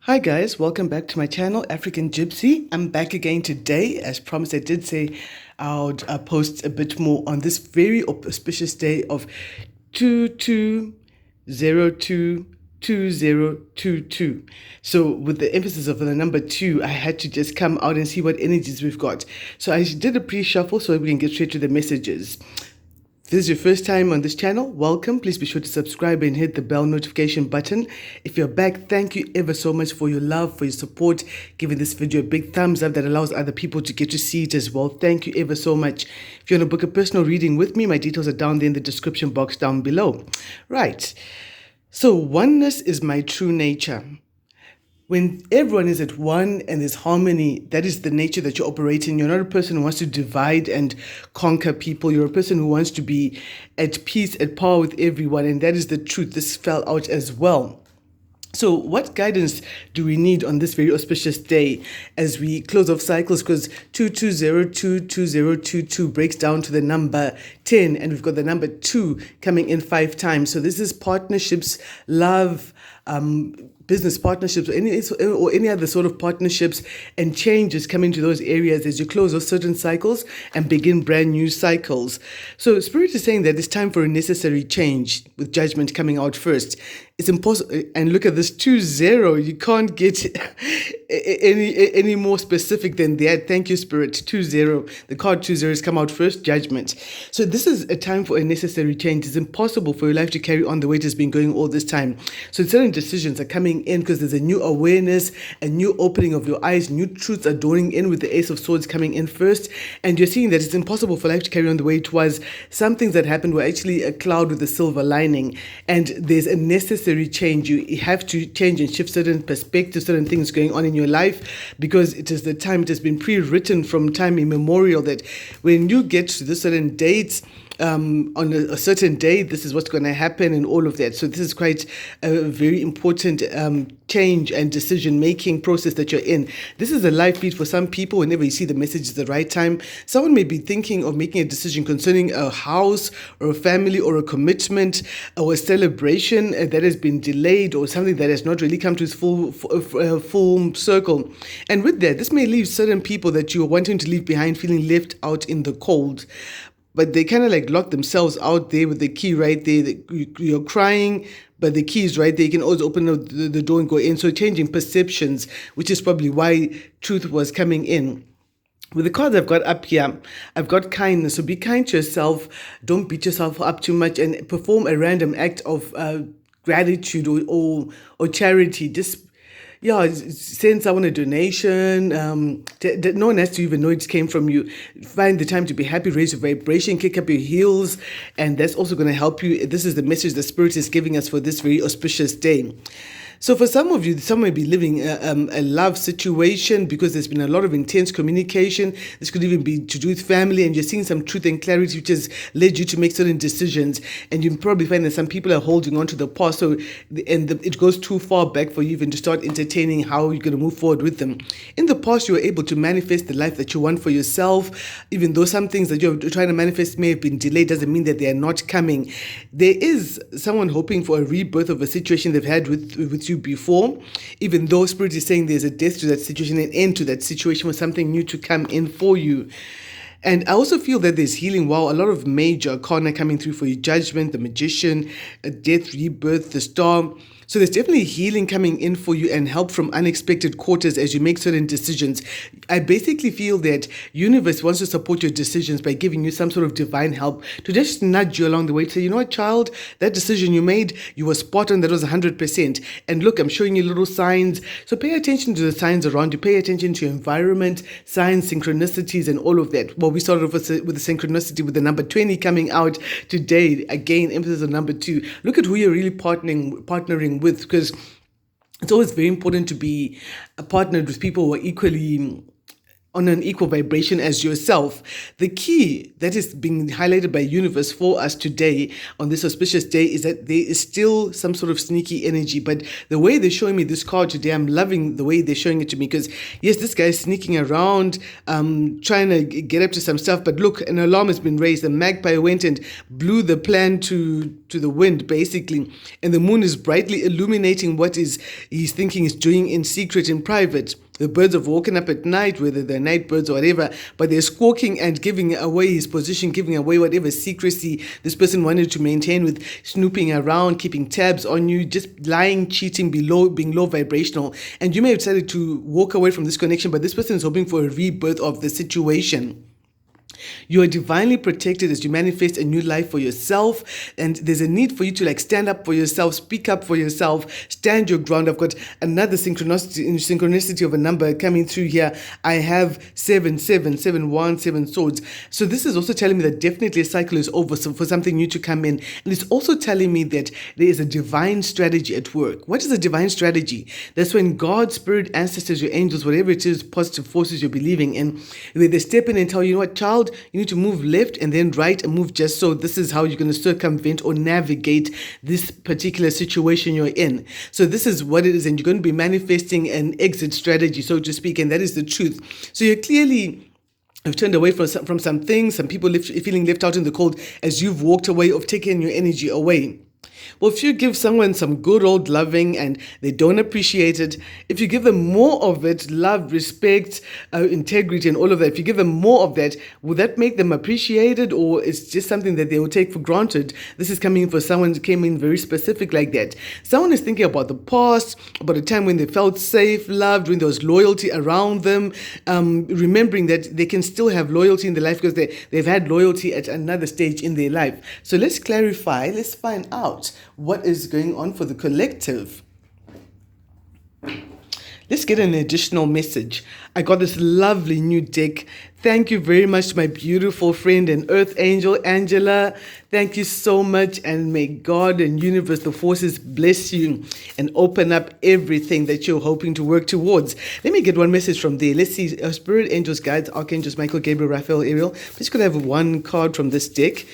Hi guys, welcome back to my channel, African Gypsy. I'm back again today. As promised, I did say I would post a bit more on this very auspicious day of 22022022. So with the emphasis of the number 2, I had to just come out and see what energies we've got. So I did a pre-shuffle so we can get straight to the messages. If this is your first time on this channel, welcome. Please be sure to subscribe and hit the bell notification button. If you're back, thank you ever so much for your love, for your support, giving this video a big thumbs up that allows other people to get to see it as well. Thank you ever so much. If you want to book a personal reading with me, my details are down there in the description box down below. Right. So oneness is my true nature. When everyone is at one and there's harmony, that is the nature that you operate in. You're not a person who wants to divide and conquer people. You're a person who wants to be at peace, at power with everyone. And that is the truth. This fell out as well. So what guidance do we need on this very auspicious day as we close off cycles? Because 22022022 breaks down to the number 10, and we've got the number 2 coming in 5 times. So this is partnerships, love, business partnerships, or any other sort of partnerships, and changes coming to those areas as you close those certain cycles and begin brand new cycles. So Spirit is saying that it's time for a necessary change, with judgment coming out first. It's impossible, and look at this 20. You can't get any more specific than that. Thank you, Spirit. 20. The card 20 has come out first, judgment. So this is a time for a necessary change. It's impossible for your life to carry on the way it has been going all this time. So certain decisions are coming in because there's a new awareness, a new opening of your eyes, new truths are dawning in with the Ace of Swords coming in first. And you're seeing that it's impossible for life to carry on the way it was. Some things that happened were actually a cloud with a silver lining. And there's a necessary change. You have to change and shift certain perspectives, certain things going on in your life, because it is the time, it has been pre-written from time immemorial that when you get to this certain dates, on a certain day, this is what's going to happen and all of that. So this is quite a very important change and decision-making process that you're in. This is a life beat for some people. Whenever you see the message at the right time, someone may be thinking of making a decision concerning a house or a family or a commitment or a celebration that has been delayed, or something that has not really come to its full circle. And with that, this may leave certain people that you are wanting to leave behind feeling left out in the cold. But they kind of like lock themselves out there with the key right there. You're crying, but the key is right there. You can always open the door and go in. So changing perceptions, which is probably why truth was coming in. With the cards I've got up here, I've got kindness. So be kind to yourself. Don't beat yourself up too much, and perform a random act of gratitude or charity. Just send someone a donation. No one has to even know it came from you. Find the time to be happy, raise your vibration, kick up your heels, and that's also going to help you. This is the message the Spirit is giving us for this very auspicious day. So for some of you, some may be living a love situation because there's been a lot of intense communication. This could even be to do with family, and you're seeing some truth and clarity which has led you to make certain decisions. And you probably find that some people are holding on to the past, so it goes too far back for you even to start entertaining how you're going to move forward with them. In the past, you were able to manifest the life that you want for yourself. Even though some things that you're trying to manifest may have been delayed, doesn't mean that they are not coming. There is someone hoping for a rebirth of a situation they've had with you before, even though Spirit is saying there's a death to that situation, an end to that situation, for something new to come in for you. And I also feel that there's healing. Wow, a lot of major arcana coming through for you. Judgment, the Magician, a death, rebirth, the Star. So there's definitely healing coming in for you, and help from unexpected quarters as you make certain decisions. I basically feel that universe wants to support your decisions by giving you some sort of divine help to just nudge you along the way to say, you know what, child, that decision you made, you were spot on, that was 100%. And look, I'm showing you little signs. So pay attention to the signs around you. Pay attention to your environment, signs, synchronicities, and all of that. Well, we started off with the synchronicity with the number 20 coming out today. Again, emphasis on number 2. Look at who you're really partnering with, because it's always very important to be partnered with people who are equally on an equal vibration as yourself. The key that is being highlighted by universe for us today on this auspicious day is that there is still some sort of sneaky energy. But the way they're showing me this card today, I'm loving the way they're showing it to me, because yes, this guy is sneaking around, trying to get up to some stuff. But look, an alarm has been raised. The magpie went and blew the plan to the wind, basically. And the moon is brightly illuminating what he's thinking is doing in secret, in private. The birds have woken up at night, whether they're night birds or whatever, but they're squawking and giving away his position, giving away whatever secrecy this person wanted to maintain, with snooping around, keeping tabs on you, just lying, cheating, being low vibrational. And you may have decided to walk away from this connection, but this person is hoping for a rebirth of the situation. You are divinely protected as you manifest a new life for yourself, and there's a need for you to stand up for yourself, speak up for yourself, stand your ground. I've got another synchronicity of a number coming through here. I have 7 swords. So this is also telling me that definitely a cycle is over, so for something new to come in. And it's also telling me that there is a divine strategy at work. What is a divine strategy? That's when God, spirit, ancestors, your angels, whatever it is, positive forces you're believing in, they step in and tell you, you know what, child, you need to move left and then right and move just so. This is how you're going to circumvent or navigate this particular situation you're in. So this is what it is, and you're going to be manifesting an exit strategy, so to speak, and that is the truth. So you're clearly have turned away from some things, some people feeling left out in the cold as you've walked away, of taking your energy away. Well, if you give someone some good old loving and they don't appreciate it, if you give them more of it, love, respect, integrity and all of that, if you give them more of that, will that make them appreciated, or it's just something that they will take for granted? This is coming for someone who came in very specific like that. Someone is thinking about the past, about a time when they felt safe, loved, when there was loyalty around them, remembering that they can still have loyalty in their life because they've had loyalty at another stage in their life. So let's clarify, let's find out what is going on for the collective. Let's get an additional message. I got this lovely new deck. Thank you very much to my beautiful friend and earth angel, Angela. Thank you so much, and may God and universe, the forces, bless you and open up everything that you're hoping to work towards. Let me get one message from there. Let's see. Spirit, angels, guides, archangels, Michael, Gabriel, Raphael, Ariel. I'm just going to have one card from this deck.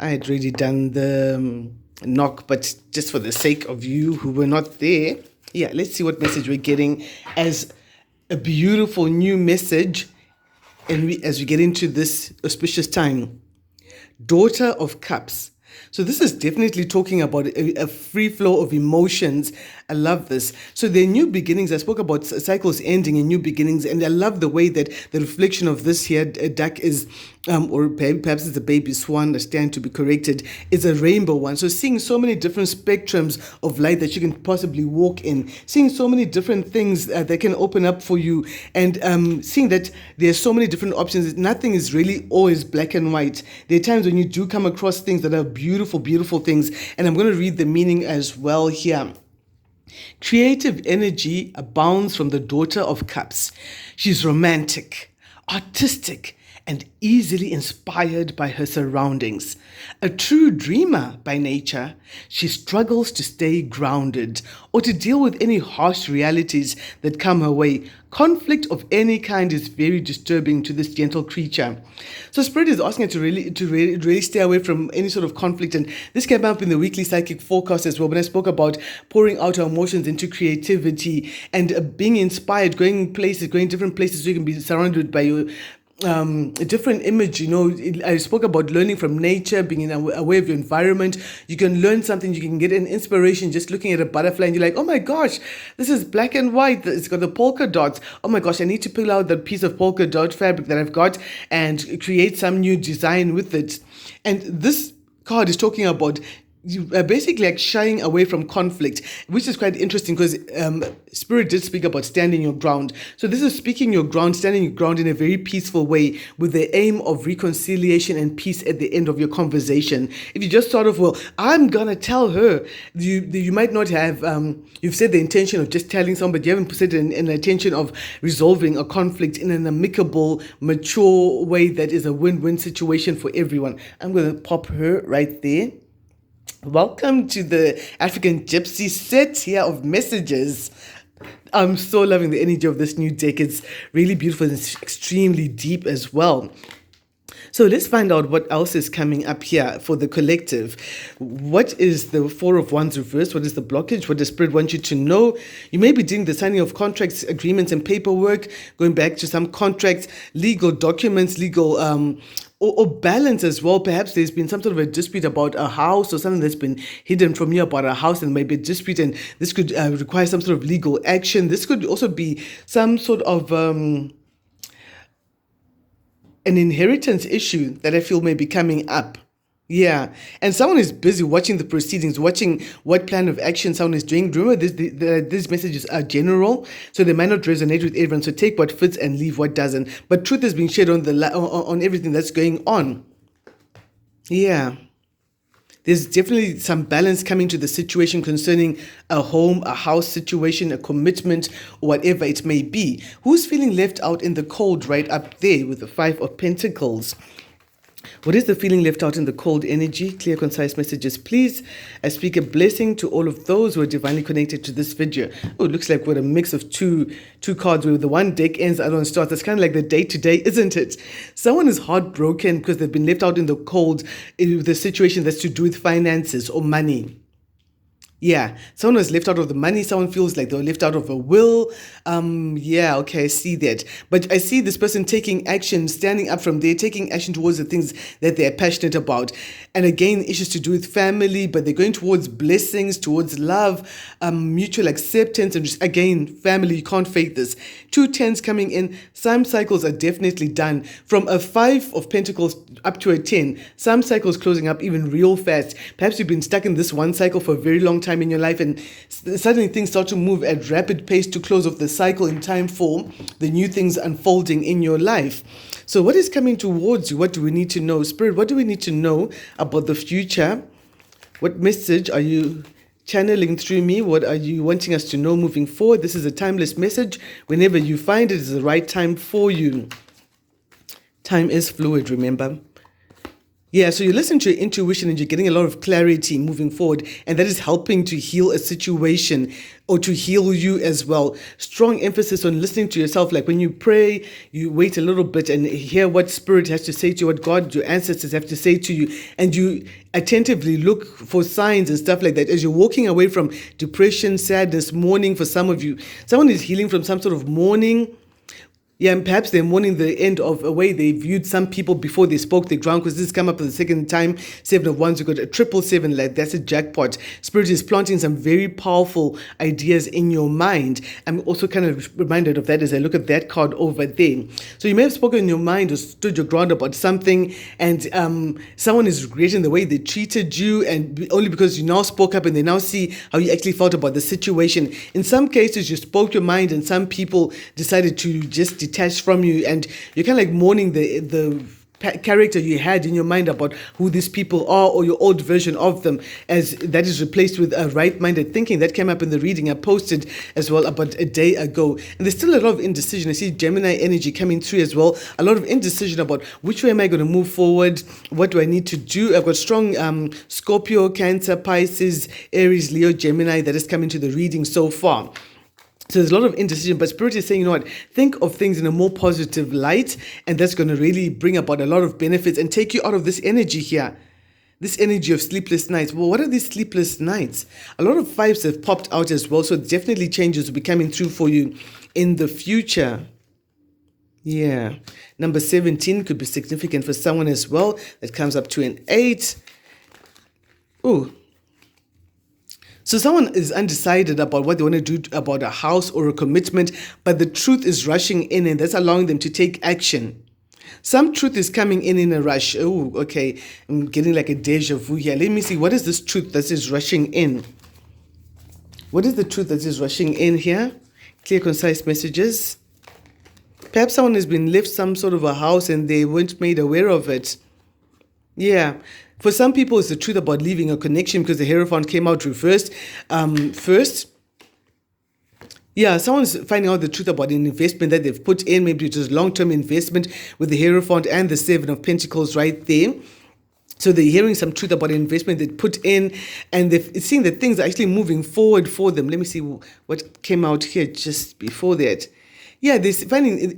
I had already done the knock, but just for the sake of you who were not there, let's see what message we're getting as a beautiful new message, and as we get into this auspicious time. Daughter of Cups. So this is definitely talking about a free flow of emotions. I love this. So there are new beginnings. I spoke about cycles ending and new beginnings, and I love the way that the reflection of this here duck is, or perhaps it's a baby swan, I stand to be corrected, is a rainbow one. So seeing so many different spectrums of light that you can possibly walk in, seeing so many different things that can open up for you, and seeing that there's so many different options. Nothing is really always black and white. There are times when you do come across things that are beautiful, beautiful things, and I'm going to read the meaning as well here. Creative energy abounds from the Daughter of Cups. She's romantic, artistic, and easily inspired by her surroundings. A true dreamer by nature, she struggles to stay grounded or to deal with any harsh realities that come her way. Conflict of any kind is very disturbing to this gentle creature. So Spirit is asking her to really stay away from any sort of conflict. And this came up in the weekly psychic forecast as well, when I spoke about pouring out our emotions into creativity and being inspired, going different places so you can be surrounded by your a different image. I spoke about learning from nature, being aware of your environment. You can learn something, you can get an inspiration just looking at a butterfly and you're like, oh my gosh, this is black and white, it's got the polka dots. Oh my gosh, I need to pull out that piece of polka dot fabric that I've got and create some new design with it. And this card is talking about you are basically like shying away from conflict, which is quite interesting because Spirit did speak about standing your ground. So this is standing your ground in a very peaceful way with the aim of reconciliation and peace at the end of your conversation. If you just sort of, well, I'm going to tell her, you might not have, you've said the intention of just telling someone, but you haven't said an intention of resolving a conflict in an amicable, mature way that is a win-win situation for everyone. I'm going to pop her right there. Welcome to the African Gypsy set here of messages. I'm so loving the energy of this new deck. It's really beautiful and it's extremely deep as well. So let's find out what else is coming up here for the collective. What is the Four of Wands reversed? What is the blockage? What does Spirit want you to know? You may be doing the signing of contracts, agreements, and paperwork, going back to some contracts, legal documents, legal or balance as well. Perhaps there's been some sort of a dispute about a house or something that's been hidden from you about a house, and maybe a dispute, and this could require some sort of legal action. This could also be some sort of an inheritance issue that I feel may be coming up. Yeah, and someone is busy watching the proceedings, watching what plan of action someone is doing. Remember, these messages are general, so they might not resonate with everyone. So take what fits and leave what doesn't. But truth is being shared on everything that's going on. Yeah. There's definitely some balance coming to the situation concerning a home, a house situation, a commitment, or whatever it may be. Who's feeling left out in the cold right up there with the Five of Pentacles? What is the feeling left out in the cold energy? Clear, concise messages, please. I speak a blessing to all of those who are divinely connected to this video. Oh, it looks like we're a mix of two cards where the one deck ends, the other one starts. That's kind of like the day-to-day, isn't it? Someone is heartbroken because they've been left out in the cold in the situation that's to do with finances or money. Yeah, someone was left out of the money. Someone feels like they were left out of a will. Yeah, okay, I see that. But I see this person taking action, standing up from there, taking action towards the things that they're passionate about. And again, issues to do with family, but they're going towards blessings, towards love, mutual acceptance, and just, again, family. You can't fake this. 2 10s coming in. Some cycles are definitely done. From a 5 of Pentacles up to a 10, some cycles closing up even real fast. Perhaps you've been stuck in this one cycle for a very long time in your life, and suddenly things start to move at rapid pace to close off the cycle in time for the new things unfolding in your life. So what is coming towards you? What do we need to know? Spirit, what do we need to know about the future? What message are you channeling through me? What are you wanting us to know moving forward? This is a timeless message. Whenever you find it is the right time for you. Time is fluid, remember? Yeah, so you listen to your intuition and you're getting a lot of clarity moving forward, and that is helping to heal a situation or to heal you as well. Strong emphasis on listening to yourself. Like when you pray, you wait a little bit and hear what Spirit has to say to you, what God, your ancestors have to say to you, and you attentively look for signs and stuff like that. As you're walking away from depression, sadness, mourning for some of you, someone is healing from some sort of mourning. Yeah, and perhaps they're mourning the end of a way they viewed some people before they spoke their ground, because this has come up for the second time. 7 of Wands, you've got a 777, like that's a jackpot. Spirit is planting some very powerful ideas in your mind. I'm also kind of reminded of that as I look at that card over there. So you may have spoken in your mind or stood your ground about something, and someone is regretting the way they treated you, and only because you now spoke up and they now see how you actually felt about the situation. In some cases, you spoke your mind and some people decided to just detached from you, and you're kind of like mourning the character you had in your mind about who these people are, or your old version of them, as that is replaced with a right-minded thinking. That came up in the reading I posted as well about a day ago. And there's still a lot of indecision. I see Gemini energy coming through as well. A lot of indecision about which way am I going to move forward? What do I need to do? I've got strong Scorpio, Cancer, Pisces, Aries, Leo, Gemini that is coming to the reading so far. So there's a lot of indecision, but Spirit is saying, you know what, think of things in a more positive light, and that's going to really bring about a lot of benefits and take you out of this energy here. This energy of sleepless nights. Well, what are these sleepless nights? A lot of 5s have popped out as well, so definitely changes will be coming through for you in the future. Yeah. Number 17 could be significant for someone as well. That comes up to an 8. Oh. So someone is undecided about what they want to do about a house or a commitment, but the truth is rushing in, and that's allowing them to take action. Some truth is coming in a rush. Oh, okay. I'm getting like a deja vu here. Let me see. What is this truth that is rushing in? What is the truth that is rushing in here? Clear, concise messages. Perhaps someone has been left some sort of a house and they weren't made aware of it. Yeah. For some people, it's the truth about leaving a connection, because the Hierophant came out reversed first. Yeah, someone's finding out the truth about an investment that they've put in. Maybe it was long-term investment with the Hierophant and the 7 of Pentacles right there. So they're hearing some truth about the investment they put in, and they're seeing that things are actually moving forward for them. Let me see what came out here just before that. Yeah, this finding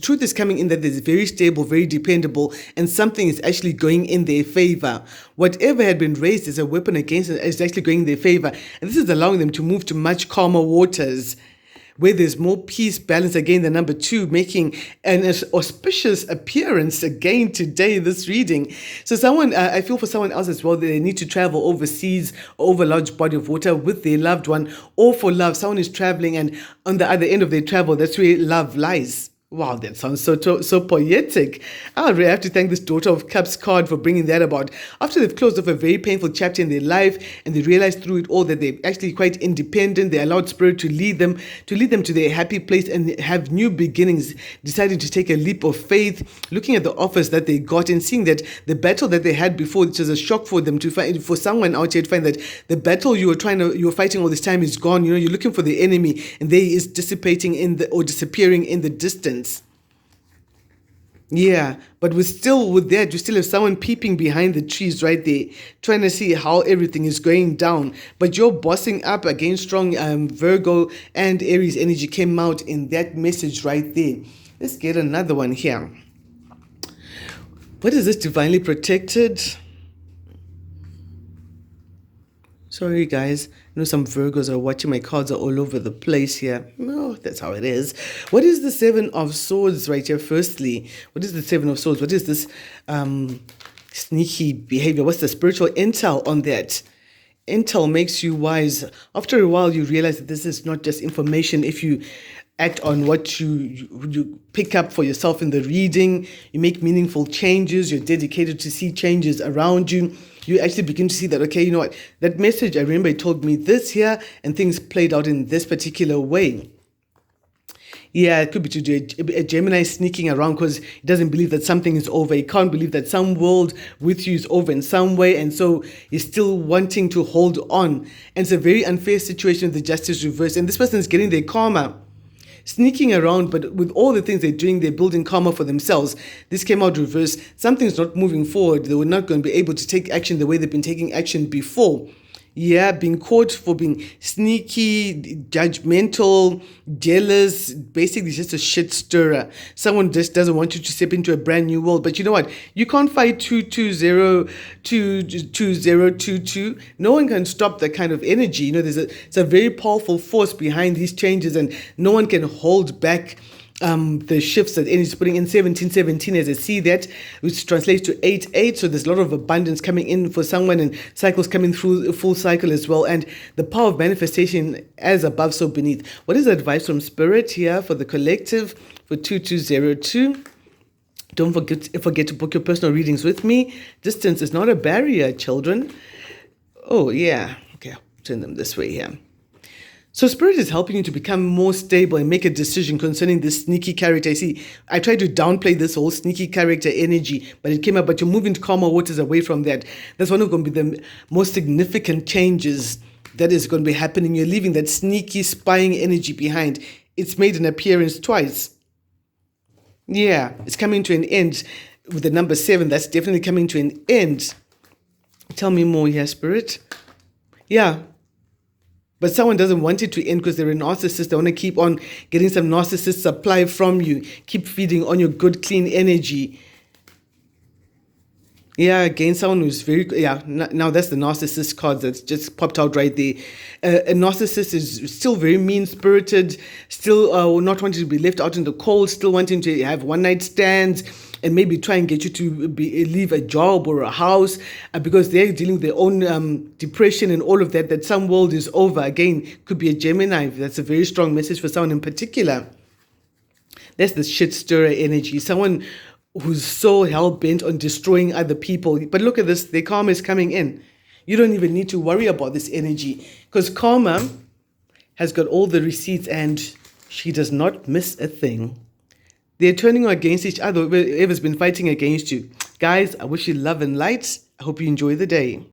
truth is coming in that there's very stable, very dependable, and something is actually going in their favor. Whatever had been raised as a weapon against it is actually going in their favor, and this is allowing them to move to much calmer waters, where there's more peace, balance. Again, the number 2 making an auspicious appearance again today, this reading. So someone, I feel for someone else as well, that they need to travel overseas, over a large body of water with their loved one, or for love. Someone is traveling, and on the other end of their travel, that's where love lies. Wow, that sounds so poetic. I really have to thank this Daughter of Cups card for bringing that about. After they've closed off a very painful chapter in their life, and they realized through it all that they're actually quite independent, they allowed Spirit to lead them to their happy place and have new beginnings, deciding to take a leap of faith, looking at the offers that they got and seeing that the battle that they had before, which was a shock for them to find, for someone out here to find that the battle you were fighting all this time is gone. You're looking for the enemy, and there he is dissipating or disappearing in the distance. Yeah, but with that, you still have someone peeping behind the trees right there, trying to see how everything is going down. But you're bossing up against strong Virgo and Aries energy came out in that message right there. Let's get another one here. What is this? Divinely protected? Sorry, guys. I know some Virgos are watching. My cards are all over the place here. No, that's how it is. What is the 7 of Swords right here? Firstly, what is the 7 of Swords? What is this sneaky behavior? What's the spiritual intel on that? Intel makes you wise. After a while, you realize that this is not just information. If you act on what you pick up for yourself in the reading, you make meaningful changes, you're dedicated to see changes around you, you actually begin to see that, okay, you know what, that message, I remember it told me this here, and things played out in this particular way. Yeah, it could be to do a Gemini sneaking around because he doesn't believe that something is over. He can't believe that some world with you is over in some way. And so he's still wanting to hold on. And it's a very unfair situation with the Justice reverse. And this person is getting their karma. Sneaking around, but with all the things they're doing, they're building karma for themselves. This came out reverse. Something's not moving forward. They were not going to be able to take action the way they've been taking action before. Yeah, being caught for being sneaky, judgmental, jealous, basically just a shit stirrer. Someone just doesn't want you to step into a brand new world. But you know what? You can't fight 22022. No one can stop that kind of energy. It's a very powerful force behind these changes, and no one can hold back the shifts that energy is putting in. 1717 as I see that, which translates to 88. So there's a lot of abundance coming in for someone, and cycles coming through a full cycle as well. And the power of manifestation, as above, so beneath. What is the advice from Spirit here for the collective for 2202? Don't forget to book your personal readings with me. Distance is not a barrier, children. Oh, yeah. Okay, I'll turn them this way here. So Spirit is helping you to become more stable and make a decision concerning this sneaky character. See, I tried to downplay this whole sneaky character energy, but it came up, but you're moving to calmer waters away from that. That's one of going to be the most significant changes that is going to be happening. You're leaving that sneaky spying energy behind. It's made an appearance twice. Yeah, it's coming to an end with the number 7. That's definitely coming to an end. Tell me more here, Spirit. Yeah. But someone doesn't want it to end because they're a narcissist. They want to keep on getting some narcissist supply from you. Keep feeding on your good, clean energy. Yeah, again, someone who's now that's the narcissist card that's just popped out right there. A narcissist is still very mean-spirited, still not wanting to be left out in the cold, still wanting to have one-night stands, and maybe try and get you to leave a job or a house because they're dealing with their own depression and all of that, that some world is over. Again, could be a Gemini. That's a very strong message for someone in particular. That's the shit stirrer energy. Someone who's so hell-bent on destroying other people. But look at this. Their karma is coming in. You don't even need to worry about this energy because karma has got all the receipts and she does not miss a thing. They're turning against each other. Whoever's been fighting against you. Guys, I wish you love and light. I hope you enjoy the day.